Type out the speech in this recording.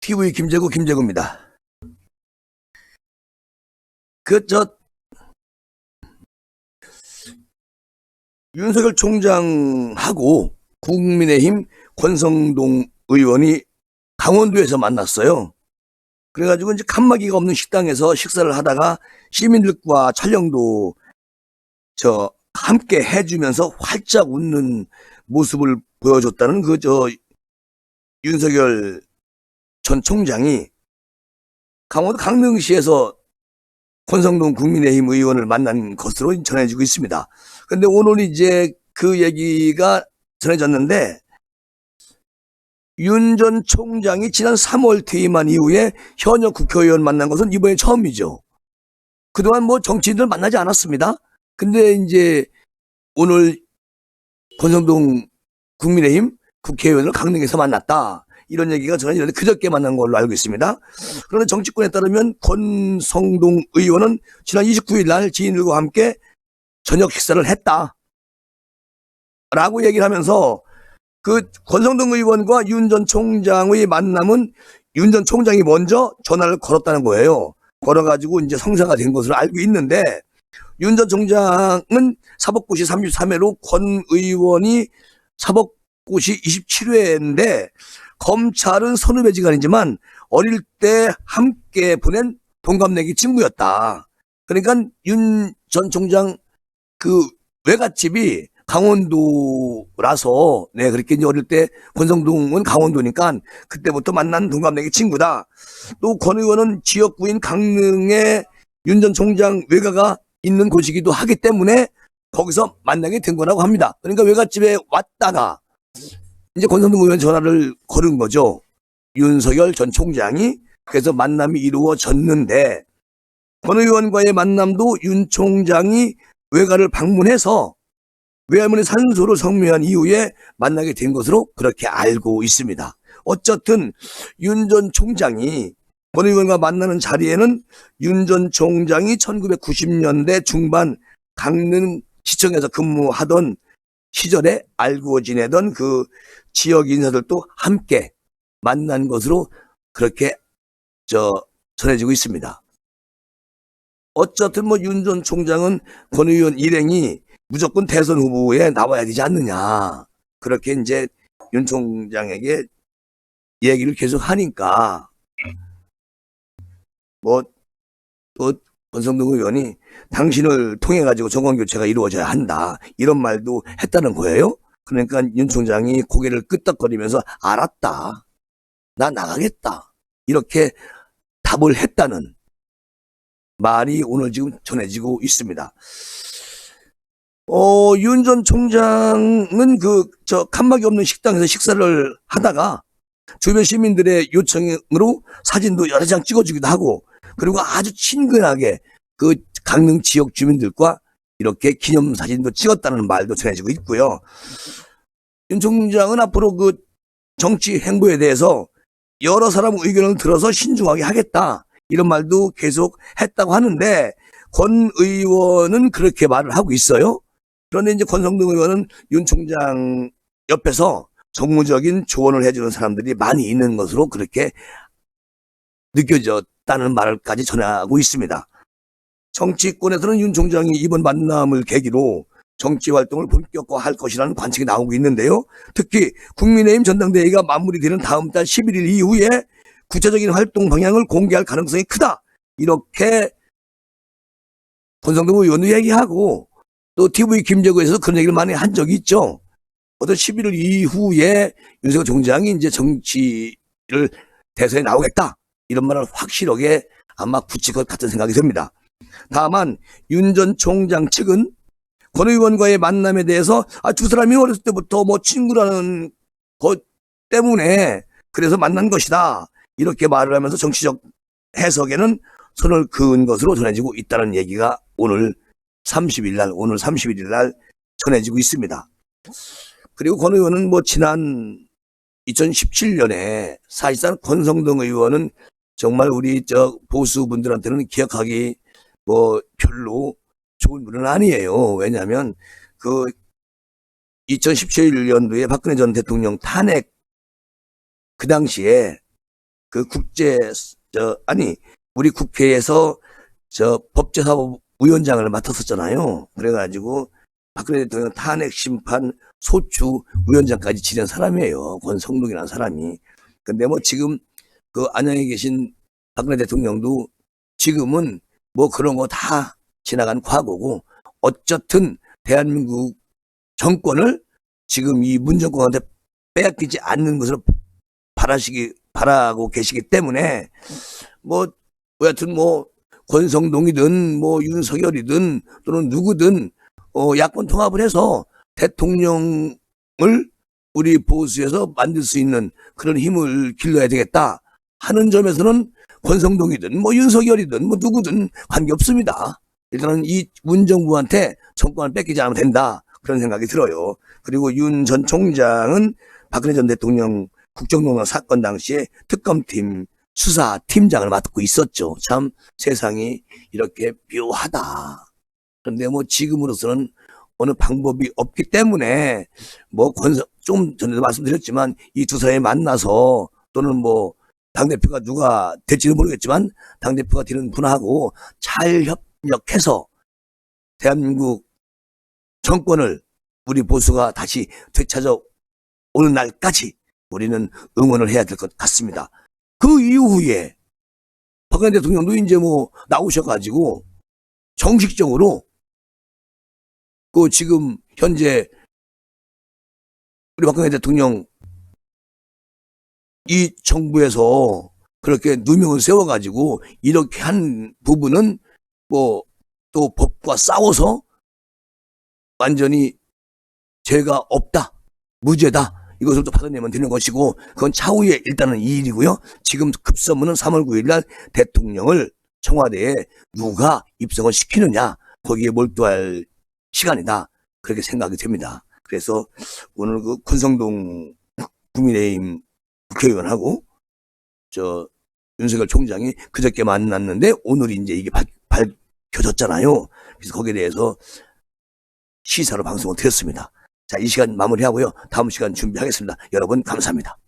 TV 김재구입니다. 윤석열 총장하고 국민의힘 권성동 의원이 강원도에서 만났어요. 그래가지고 이제 칸막이가 없는 식당에서 식사를 하다가 시민들과 촬영도 함께 해주면서 활짝 웃는 모습을 보여줬다는 윤석열 전 총장이 강원도 강릉시에서 권성동 국민의힘 의원을 만난 것으로 전해지고 있습니다. 그런데 오늘 이제 그 얘기가 전해졌는데, 윤 전 총장이 지난 3월 퇴임한 이후에 현역 국회의원 만난 것은 이번에 처음이죠. 그동안 뭐 정치인들 만나지 않았습니다. 근데 이제 오늘 권성동 국민의힘 국회의원을 강릉에서 만났다, 이런 얘기가 전해지는데 그저께 만난 걸로 알고 있습니다. 그런데 정치권에 따르면 권성동 의원은 지난 29일 날 지인들과 함께 저녁 식사를 했다 라고 얘기를 하면서, 그 권성동 의원과 윤 전 총장의 만남은 윤 전 총장이 먼저 전화를 걸었다는 거예요. 걸어가지고 이제 성사가 된 것으로 알고 있는데, 윤 전 총장은 사법고시 33회로 권 의원이 사법고시 27회인데 검찰은 선후배지간이지만 어릴 때 함께 보낸 동갑내기 친구였다. 그러니까 윤 전 총장 그 외갓집이 강원도라서, 그렇게 이제 어릴 때 권성동은 강원도니까 그때부터 만난 동갑내기 친구다. 또 권 의원은 지역구인 강릉에 윤 전 총장 외가가 있는 곳이기도 하기 때문에 거기서 만나게 된 거라고 합니다. 그러니까 외갓집에 왔다가 이제 권성동 의원 전화를 걸은 거죠. 윤석열 전 총장이. 그래서 만남이 이루어졌는데, 권 의원과의 만남도 윤 총장이 외가를 방문해서 외할머니 산소를 성묘한 이후에 만나게 된 것으로 그렇게 알고 있습니다. 어쨌든 윤 전 총장이 권 의원과 만나는 자리에는 윤 전 총장이 1990년대 중반 강릉시청에서 근무하던 시절에 알고 지내던 그 지역 인사들도 함께 만난 것으로 그렇게 전해지고 있습니다. 어쨌든 뭐 윤 전 총장은 권 의원 일행이 무조건 대선 후보에 나와야 되지 않느냐, 그렇게 이제 윤 총장에게 얘기를 계속 하니까 또 권성동 의원이 당신을 통해 가지고 정권 교체가 이루어져야 한다, 이런 말도 했다는 거예요. 그러니까 윤 총장이 고개를 끄덕거리면서 알았다, 나 나가겠다, 이렇게 답을 했다는 말이 오늘 지금 전해지고 있습니다. 윤 전 총장은 칸막이 없는 식당에서 식사를 하다가 주변 시민들의 요청으로 사진도 여러 장 찍어주기도 하고, 그리고 아주 친근하게 그 강릉 지역 주민들과 이렇게 기념사진도 찍었다는 말도 전해지고 있고요. 윤 총장은 앞으로 그 정치 행보에 대해서 여러 사람 의견을 들어서 신중하게 하겠다, 이런 말도 계속 했다고 하는데, 권 의원은 그렇게 말을 하고 있어요. 그런데 이제 권성동 의원은 윤 총장 옆에서 정무적인 조언을 해주는 사람들이 많이 있는 것으로 그렇게 느껴졌다는 말까지 전하고 있습니다. 정치권에서는 윤 총장이 이번 만남을 계기로 정치 활동을 본격화할 것이라는 관측이 나오고 있는데요. 특히 국민의힘 전당대회가 마무리되는 다음 달 11일 이후에 구체적인 활동 방향을 공개할 가능성이 크다, 이렇게 권성동 의원도 얘기하고, 또 TV 김재구에서 그런 얘기를 많이 한 적이 있죠. 어떤 11일 이후에 윤석열 총장이 이제 정치를 대선에 나오겠다, 이런 말을 확실하게 아마 붙일 것 같은 생각이 듭니다. 다만 윤 전 총장 측은 권 의원과의 만남에 대해서 두 사람이 어렸을 때부터 뭐 친구라는 것 때문에 그래서 만난 것이다, 이렇게 말을 하면서 정치적 해석에는 손을 그은 것으로 전해지고 있다는 얘기가 오늘 31일 날 전해지고 있습니다. 그리고 권 의원은 뭐 지난 2017년에 사실상 권성동 의원은 정말 우리 보수분들한테는 기억하기 뭐 별로 좋은 분은 아니에요. 왜냐하면 그 2017년도에 박근혜 전 대통령 탄핵, 그 당시에 그 우리 국회에서 법제사법위원장을 맡았었잖아요. 그래가지고 박근혜 대통령 탄핵 심판 소추 위원장까지 지낸 사람이에요. 권성동이라는 사람이. 근데 뭐 지금 그 안양에 계신 박근혜 대통령도 지금은 뭐 그런 거 다 지나간 과거고, 어쨌든 대한민국 정권을 지금 이 문정권한테 빼앗기지 않는 것을 바라고 계시기 때문에 뭐 여하튼 뭐 권성동이든 뭐 윤석열이든 또는 누구든 야권 통합을 해서 대통령을 우리 보수에서 만들 수 있는 그런 힘을 길러야 되겠다 하는 점에서는 권성동이든 뭐 윤석열이든 뭐 누구든 관계없습니다. 일단은 이 문정부한테 정권을 뺏기지 않으면 된다, 그런 생각이 들어요. 그리고 윤 전 총장은 박근혜 전 대통령 국정농단 사건 당시에 특검팀 수사팀장을 맡고 있었죠. 참 세상이 이렇게 묘하다. 그런데 뭐 지금으로서는 어느 방법이 없기 때문에 뭐 좀 전에도 말씀드렸지만 이 두 사람이 만나서, 또는 뭐 당대표가 누가 될지는 모르겠지만 당대표가 되는 분하고 잘 협력해서 대한민국 정권을 우리 보수가 다시 되찾아오는 날까지 우리는 응원을 해야 될 것 같습니다. 그 이후에 박근혜 대통령도 이제 뭐 나오셔가지고 정식적으로 그 지금 현재 우리 박근혜 대통령 이 정부에서 그렇게 누명을 세워가지고 이렇게 한 부분은 뭐 또 법과 싸워서 완전히 죄가 없다, 무죄다, 이것을 또 받아내면 되는 것이고, 그건 차후에 일단은 이 일이고요. 지금 급선무는 3월 9일 날 대통령을 청와대에 누가 입성을 시키느냐, 거기에 몰두할 시간이다, 그렇게 생각이 됩니다. 그래서 오늘 그 권성동 국민의힘 국회의원하고 윤석열 총장이 그저께 만났는데 오늘 이제 이게 밝혀졌잖아요. 그래서 거기에 대해서 시사로 방송을 드렸습니다. 자, 이 시간 마무리하고요. 다음 시간 준비하겠습니다. 여러분 감사합니다.